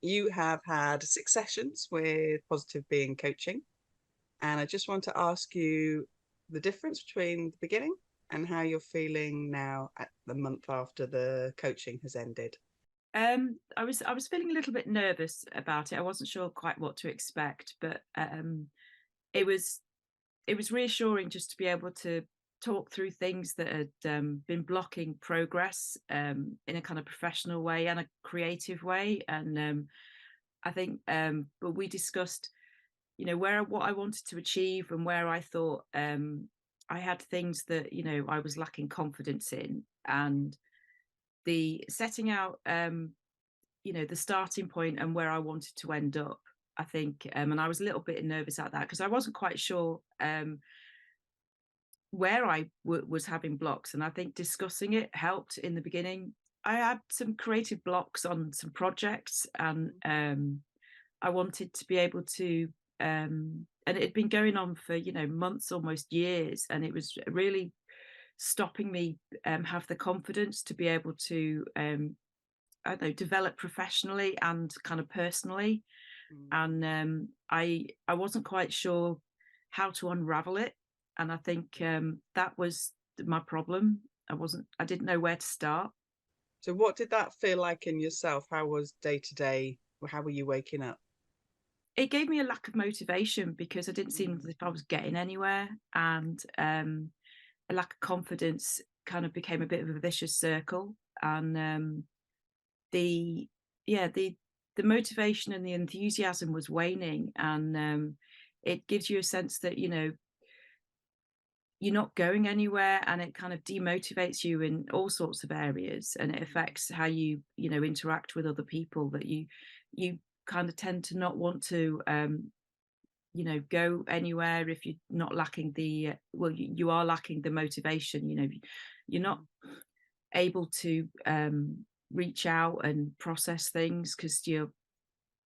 you have had 6 sessions with positive being coaching, and I just want to ask you the difference between the beginning and how you're feeling now at the month after the coaching has ended. I was feeling a little bit nervous about it. I wasn't sure quite what to expect, but it was it was reassuring just to be able to talk through things that had been blocking progress in a kind of professional way and a creative way. And I think, but we discussed, where what I wanted to achieve and where I thought I had things that I was lacking confidence in, and the setting out the starting point and where I wanted to end up. I think, and I was a little bit nervous at that because I wasn't quite sure where was having blocks, and I think discussing it helped in the beginning. I had some creative blocks on some projects, and I wanted to be able to, and it had been going on for months, almost years, and it was really stopping me have the confidence to be able to I don't know, develop professionally and kind of personally. Mm. And I wasn't quite sure how to unravel it, and I think that was my problem. I didn't know where to start. So, what did that feel like in yourself? How was day to day? How were you waking up? It gave me a lack of motivation because I didn't seem as Mm. if I was getting anywhere, and a lack of confidence kind of became a bit of a vicious circle. And the yeah the motivation and the enthusiasm was waning, and it gives you a sense that you're not going anywhere, and it kind of demotivates you in all sorts of areas, and it affects how you interact with other people, that you kind of tend to not want to go anywhere if you're not lacking the well, you are lacking the motivation. You're not able to reach out and process things because you're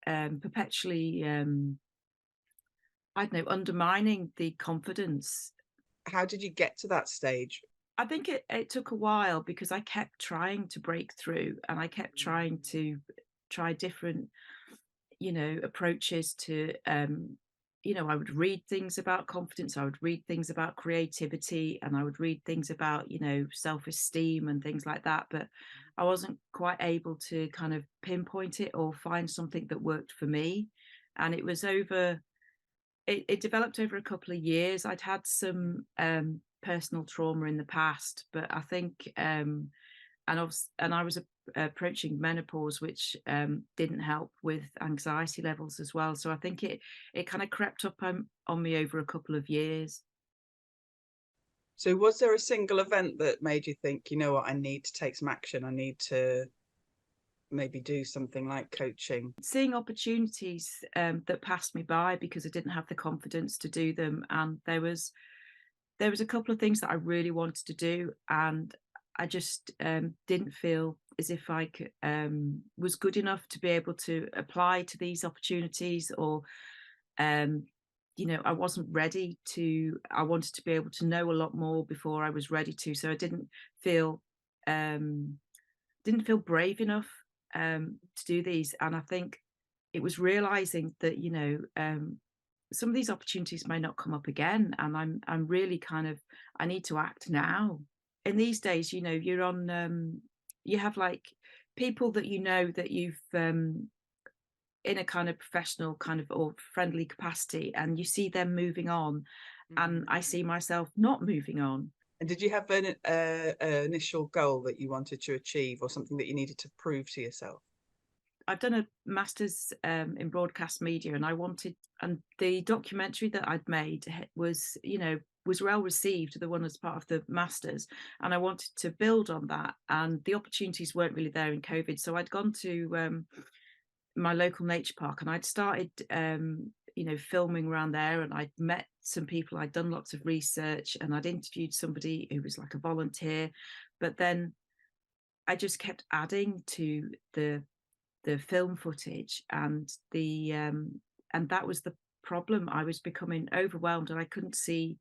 perpetually I don't know, undermining the confidence. How did you get to that stage? I think it took a while because I kept trying to break through, and I kept trying to try different, approaches to, I would read things about confidence, I would read things about creativity, and I would read things about, self-esteem and things like that. But I wasn't quite able to kind of pinpoint it or find something that worked for me. And it developed over a couple of years. I'd had some personal trauma in the past, but I think, and I was approaching menopause, which didn't help with anxiety levels as well. So I think it kind of crept up on me over a couple of years. So, was there a single event that made you think, you know what, I need to take some action? I need to maybe do something like coaching? Seeing opportunities that passed me by because I didn't have the confidence to do them, and there was a couple of things that I really wanted to do, and I just didn't feel as if was good enough to be able to apply to these opportunities, or um, I wasn't ready to. I wanted to be able to know a lot more before I was ready to. So I feel um, didn't feel brave enough to do these, and I think it was realizing that some of these opportunities may not come up again, and I'm really kind of, I need to act now. In these days, you're on you have like people that that you've in a kind of professional kind of or friendly capacity, and you see them moving on, and Mm. I see myself not moving on. And did you have an initial goal that you wanted to achieve, or something that you needed to prove to yourself? I've done a master's in broadcast media, and and the documentary that I'd made was well received, the one as part of the masters, and I wanted to build on that. And the opportunities weren't really there in COVID, so I'd gone to my local nature park, and I'd started, filming around there, and I'd met some people, I'd done lots of research, and I'd interviewed somebody who was like a volunteer, but then I just kept adding to the film footage, and that was the problem. I was becoming overwhelmed, and I couldn't see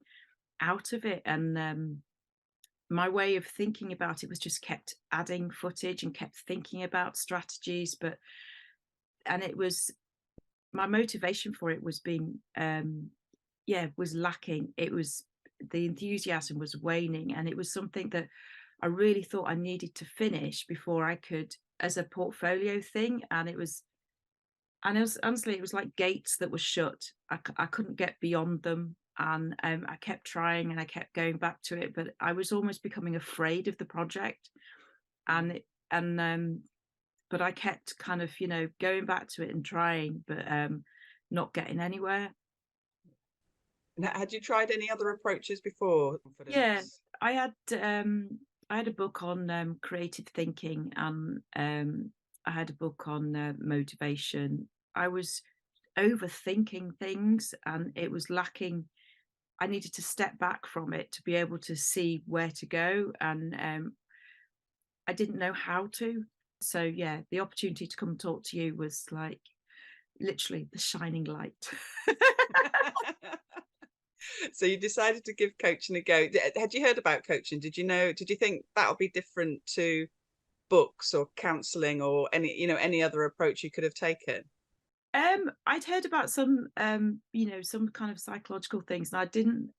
out of it. And my way of thinking about it was just kept adding footage and kept thinking about strategies, but and it was, my motivation for it was being, was lacking. It was, the enthusiasm was waning, and it was something that I really thought I needed to finish before I could, as a portfolio thing. And it was, and it was, honestly, it was like gates that were shut. I couldn't get beyond them, and I kept trying and I kept going back to it, but I was almost becoming afraid of the project, and Mm. it, and but I kept kind of, going back to it and trying, but not getting anywhere. And had you tried any other approaches before Yeah, confidence? I had I had a book on creative thinking, and I had a book on motivation. I was overthinking things, and it was lacking. I needed to step back from it to be able to see where to go, and I didn't know how to. So yeah, the opportunity to come and talk to you was like literally the shining light. So you decided to give coaching a go. Had you heard about coaching? Did you know? Did you think that'll be different to books or counselling or any other approach you could have taken? I'd heard about some, some kind of psychological things, and I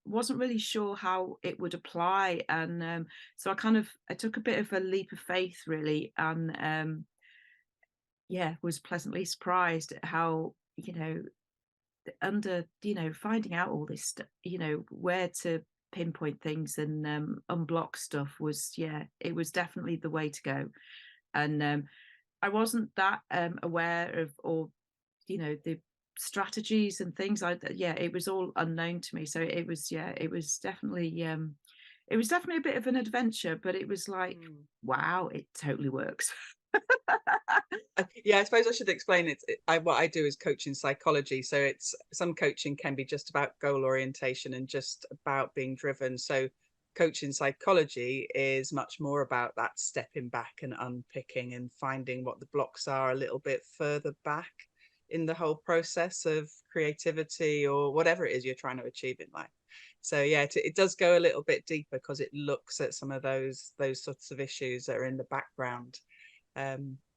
wasn't really sure how it would apply. And so I took a bit of a leap of faith, really, and was pleasantly surprised at how, under, finding out all this stuff, where to pinpoint things and unblock stuff was, it was definitely the way to go. And I wasn't that aware of, or the strategies and things. It was all unknown to me, so it was, it was definitely a bit of an adventure, but it was like, Mm. wow, it totally works. Yeah, I suppose I should explain what I do is coaching psychology. So it's some coaching can be just about goal orientation and just about being driven. So coaching psychology is much more about that stepping back and unpicking and finding what the blocks are a little bit further back in the whole process of creativity or whatever it is you're trying to achieve in life. So yeah, it does go a little bit deeper because it looks at some of those sorts of issues that are in the background,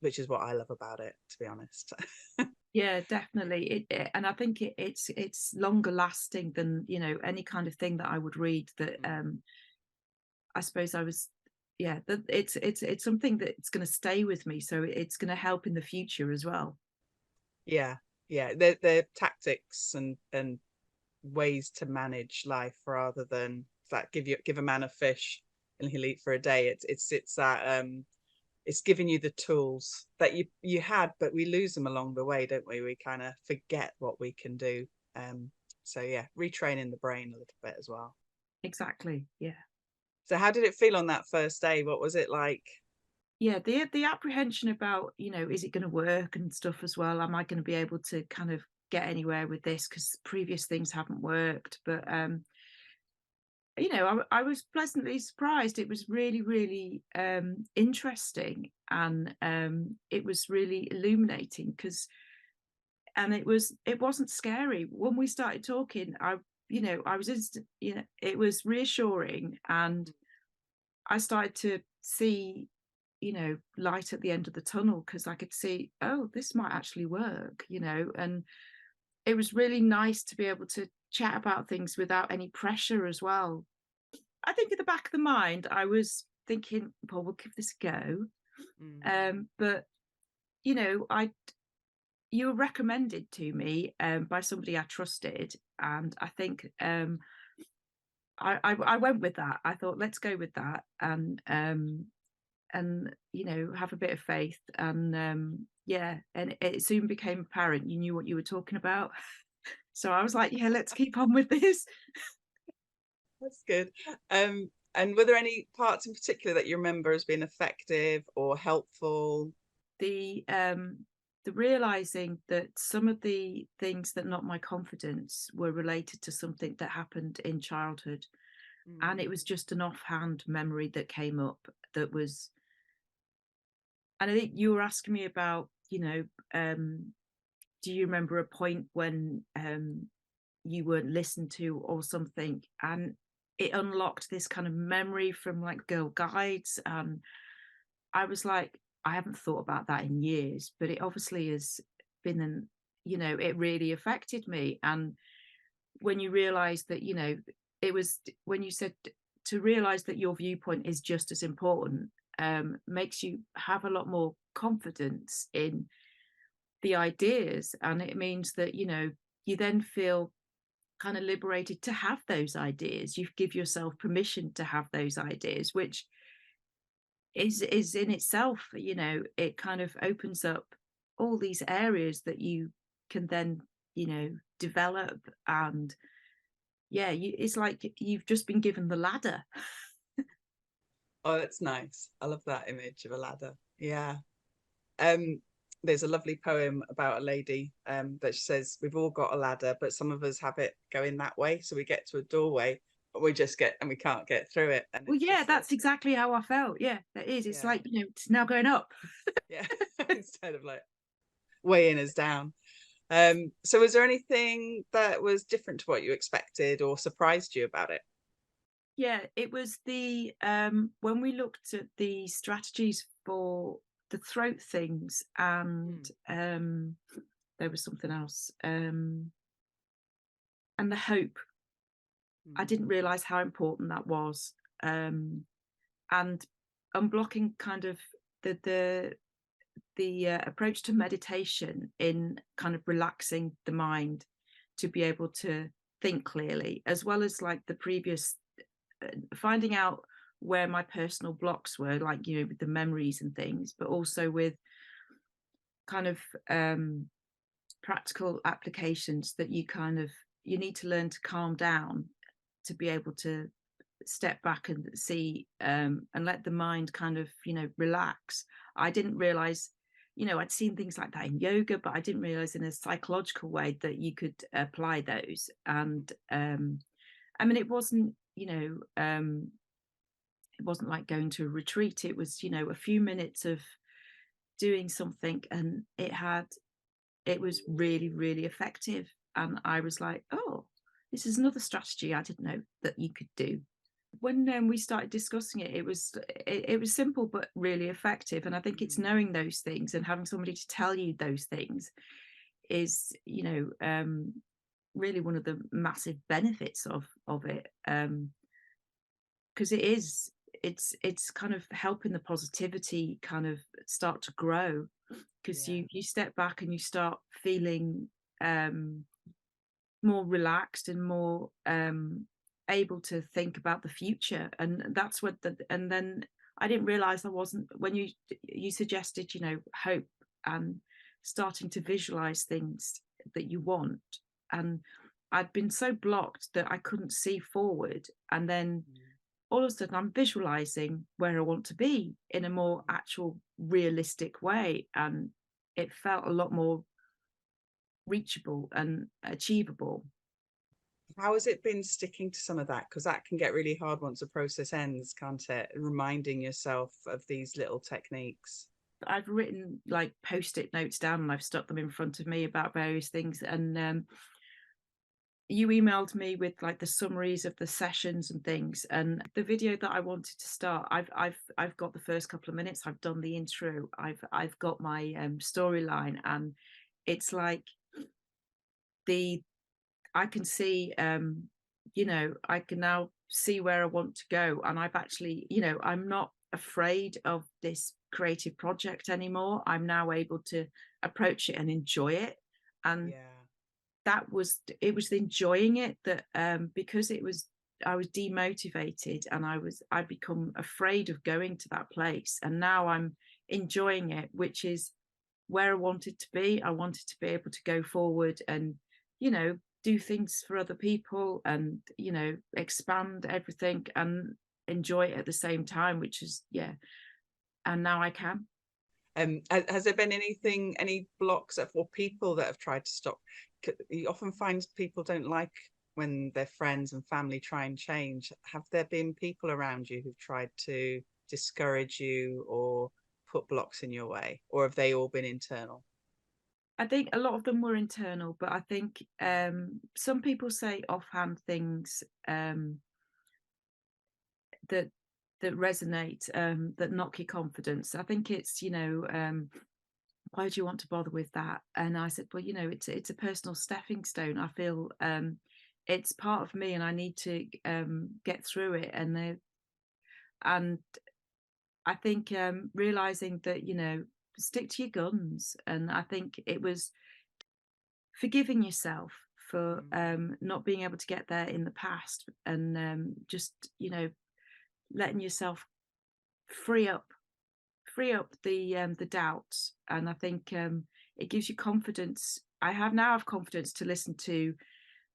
which is what I love about it, to be honest. Yeah, definitely. And I think it's longer lasting than, any kind of thing that I would read. That I suppose I was, that it's something that's going to stay with me, so it's going to help in the future as well. Yeah, yeah, they're tactics and ways to manage life rather than that give a man a fish and he'll eat for a day. It's that it's giving you the tools that you had, but we lose them along the way, don't we? We kind of forget what we can do. So yeah, retraining the brain a little bit as well. Exactly. Yeah. So how did it feel on that first day? What was it like? Yeah, the apprehension about, is it going to work and stuff as well? Am I going to be able to kind of get anywhere with this, because previous things haven't worked? But I was pleasantly surprised. It was really, really interesting, and it was really illuminating, because, and it wasn't scary when we started talking. I was it was reassuring, and I started to see, light at the end of the tunnel, because I could see, oh, this might actually work, and it was really nice to be able to chat about things without any pressure as well. I think at the back of the mind, I was thinking, well, we'll give this a go. Mm. But I you were recommended to me by somebody I trusted, and I think I went with that. I thought, let's go with that, and have a bit of faith, and and it soon became apparent you knew what you were talking about. So I was like, yeah, let's keep on with this. That's good. And were there any parts in particular that you remember as being effective or helpful? The realizing that some of the things that knocked my confidence were related to something that happened in childhood, and it Mm. was just an offhand memory that came up, that was, and I think you were asking me about, do you remember a point when you weren't listened to or something, and it unlocked this kind of memory from like Girl Guides, and I was like, I haven't thought about that in years, but it obviously is. been an, it really affected me. And when you realize that, it was when you said to realize that your viewpoint is just as important, makes you have a lot more confidence in the ideas. And it means that, you then feel kind of liberated to have those ideas. You give yourself permission to have those ideas, which is in itself, it kind of opens up all these areas that you can then, develop. And yeah, it's like you've just been given the ladder. Oh, that's nice. I love that image of a ladder. Yeah. Um, there's a lovely poem about a lady that she says, we've all got a ladder, but some of us have it going that way. So we get to a doorway, but we just get and we can't get through it. And Well, it's yeah, just like, that's exactly how I felt. Yeah, that is. It's yeah, like, it's now going up. yeah, instead of like weighing us down. So was there anything that was different to what you expected or surprised you about it? Yeah, it was the when we looked at the strategies for the throat things, and Mm, there was something else, and the hope. I mm, didn't realize how important that was. And unblocking kind of the approach to meditation in kind of relaxing the mind to be able to think clearly, as well as like the previous, finding out where my personal blocks were, like, with the memories and things, but also with kind of practical applications that you need to learn to calm down to be able to step back and see, and let the mind kind of, relax. I didn't realize, I'd seen things like that in yoga, but I didn't realize in a psychological way that you could apply those. And I mean, it wasn't like going to a retreat. It was, a few minutes of doing something, and it was really, really effective. And I was like, oh, this is another strategy I didn't know that you could do. When we started discussing it, it was simple but really effective. And I think it's mm, knowing those things and having somebody to tell you those things is, really one of the massive benefits of it. Because it's kind of helping the positivity kind of start to grow, because yeah. you step back and you start feeling um more relaxed and more able to think about the future. And that's what and then I didn't realize I wasn't, when you suggested, hope and starting to visualize things that you want. And I'd been so blocked that I couldn't see forward, and then Mm, all of a sudden I'm visualizing where I want to be in a more mm. actual realistic way, and it felt a lot more reachable and achievable. How has it been sticking to some of that? Because that can get really hard once the process ends, can't it? Reminding yourself of these little techniques. I've written like post-it notes down and I've stuck them in front of me about various things. And you emailed me with like the summaries of the sessions and things. And the video that I wanted to start, I've got the first couple of minutes. I've done the intro. I've got my storyline, and it's like the I can see, I can now see where I want to go. And I've actually, I'm not afraid of this creative project anymore. I'm now able to approach it and enjoy it. And Yeah. it was enjoying it that, because I was demotivated, and I'd become afraid of going to that place. And now I'm enjoying it, which is where I wanted to be. I wanted to be able to go forward and, do things for other people, and, expand everything and enjoy it at the same time, which is, yeah. And now I can. Has there been anything, any blocks for people that have tried to stop? You often find people don't like when their friends and family try and change. Have there been people around you who've tried to discourage you or put blocks in your way, or have they all been internal? I think a lot of them were internal, but I think some people say offhand things, that resonate, that knock your confidence. I think it's, why do you want to bother with that? And I said, well, it's a personal stepping stone. I feel it's part of me, and I need to get through it. And I think realizing that, stick to your guns. And I think it was forgiving yourself for Mm. not being able to get there in the past, and just, letting yourself free up the doubts. And I think it gives you confidence. I have confidence to listen to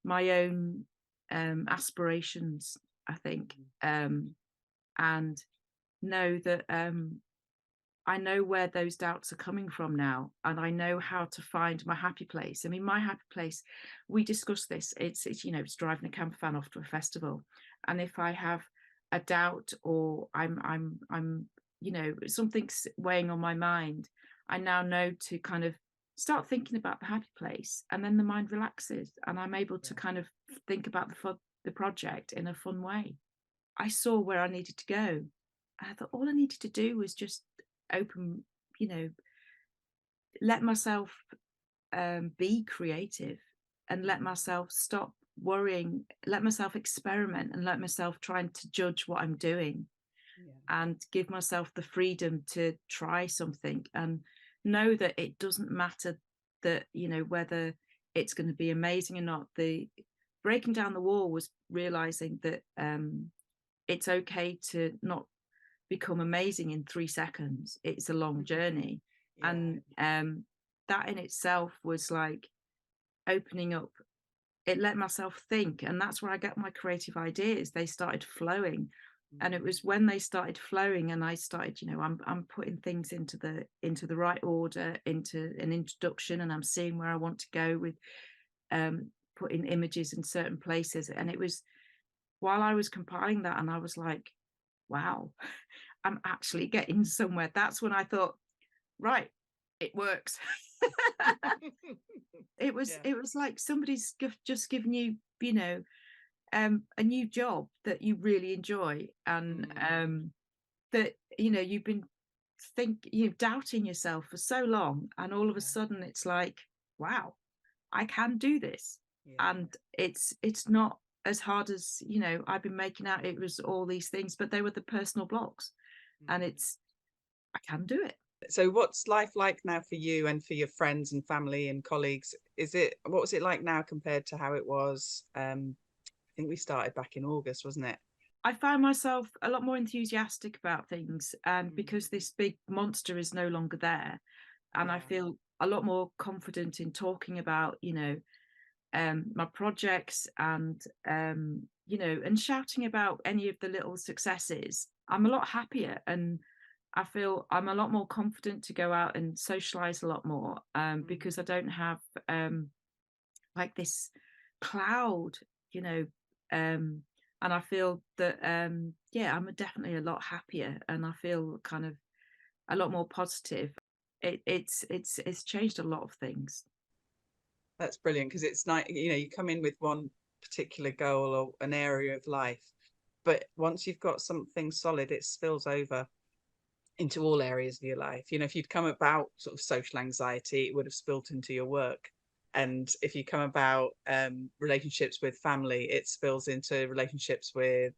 my own aspirations, I think, Mm. and know that I know where those doubts are coming from now, and I know how to find my happy place. I mean, my happy place, we discussed this. It's driving a camper van off to a festival, and if I have a doubt, or I'm something's weighing on my mind, I now know to kind of start thinking about the happy place, and then the mind relaxes, and I'm able to Yeah. kind of think about the project in a fun way. I saw where I needed to go. I thought all I needed to do was just open, you know, let myself be creative, and let Mm. myself stop worrying, let myself experiment, and let myself trying to judge what I'm doing, Yeah. and give myself the freedom to try something, and know that it doesn't matter that, whether it's going to be amazing or not. The breaking down the wall was realizing that it's okay to not become amazing in 3 seconds. It's a long journey. Yeah. And that in itself was like opening up. It let myself think. And that's where I get my creative ideas. They started flowing. And it Mm. was when they started flowing, and I started, I'm putting things into the right order, into an introduction, and I'm seeing where I want to go with putting images in certain places. And it was while I was compiling that, and I was like, wow, I'm actually getting somewhere. That's when I thought, right, it works. it was Yeah. it was like somebody's just given you, a new job that you really enjoy, and Mm. that you've been doubting yourself for so long, and all of a Yeah. sudden it's like, wow, I can do this. Yeah. And it's not as hard as, I've been making out it was all these things, but they were the personal blocks. And Mm. I can do it. So what's life like now for you and for your friends and family and colleagues? What was it like now compared to how it was? I think we started back in August, wasn't it? I find myself a lot more enthusiastic about things, and Mm. because this big monster is no longer there, and I Yeah. feel a lot more confident in talking about, my projects, and and shouting about any of the little successes. I'm a lot happier, and I feel I'm a lot more confident to go out and socialize a lot more, Mm. because I don't have like this cloud, you know, um, and I feel that yeah, I'm definitely a lot happier, and I feel kind of a lot more positive. It's changed a lot of things. That's brilliant because it's like, you come in with one particular goal or an area of life, but once you've got something solid, it spills over into all areas of your life. If you'd come about sort of social anxiety, it would have spilt into your work. And if you come about relationships with family, it spills into relationships with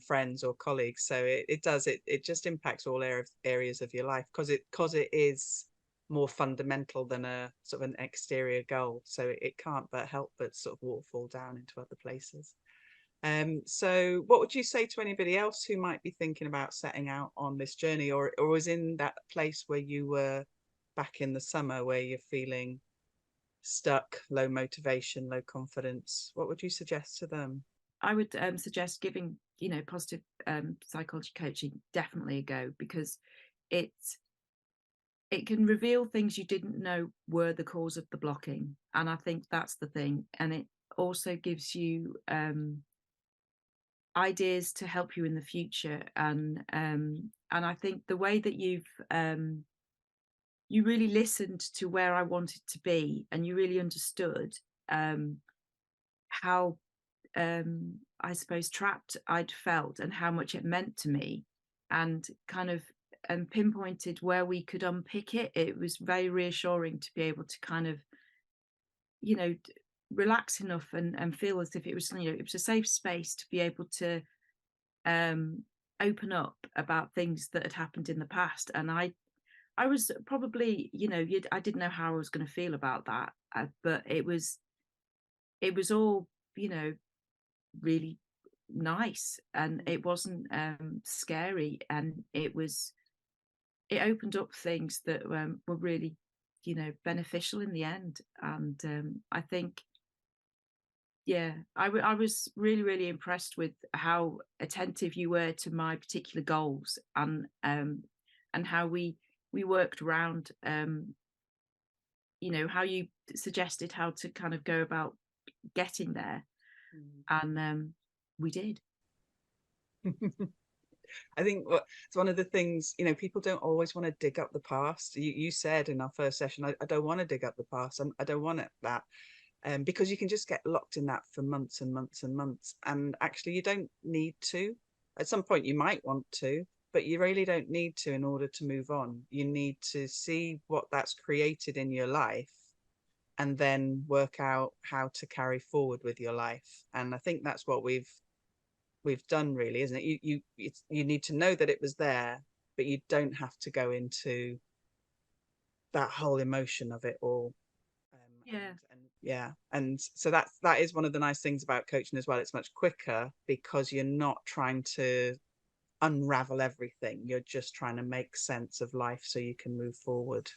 friends or colleagues. So it just impacts all areas of your life because it is more fundamental than a sort of an exterior goal. So it can't but help but sort of waterfall down into other places. So what would you say to anybody else who might be thinking about setting out on this journey, or was in that place where you were back in the summer where you're feeling stuck, low motivation, low confidence? What would you suggest to them? I would suggest giving, positive psychology coaching definitely a go, because it it can reveal things you didn't know were the cause of the blocking, and I think that's the thing. And it also gives you ideas to help you in the future. And I think the way that you really listened to where I wanted to be, and you really understood um, how I suppose trapped I'd felt, and how much it meant to me, and kind of and pinpointed where we could unpick it, it was very reassuring to be able to kind of, you know, relax enough and feel as if it was, you know, it was a safe space to be able to um, open up about things that had happened in the past. And I was probably, you know, I didn't know how I was going to feel about that, but it was all, you know, really nice, and it wasn't scary, and it opened up things that were really, you know, beneficial in the end. And I think, yeah, I was really, really impressed with how attentive you were to my particular goals, and how we worked around, you know, how you suggested how to kind of go about getting there, and we did. I think it's one of the things, you know, people don't always want to dig up the past. You said in our first session, I don't want to dig up the past. I don't want it, that, because you can just get locked in that for months and months and months. And actually, you don't need to. At some point, you might want to, but you really don't need to in order to move on. You need to see what that's created in your life and then work out how to carry forward with your life. And I think that's what we've done, really, isn't it? You need to know that it was there, but you don't have to go into that whole emotion of it all. Yeah. And yeah, and so that is one of the nice things about coaching as well. It's much quicker because you're not trying to unravel everything. You're just trying to make sense of life so you can move forward.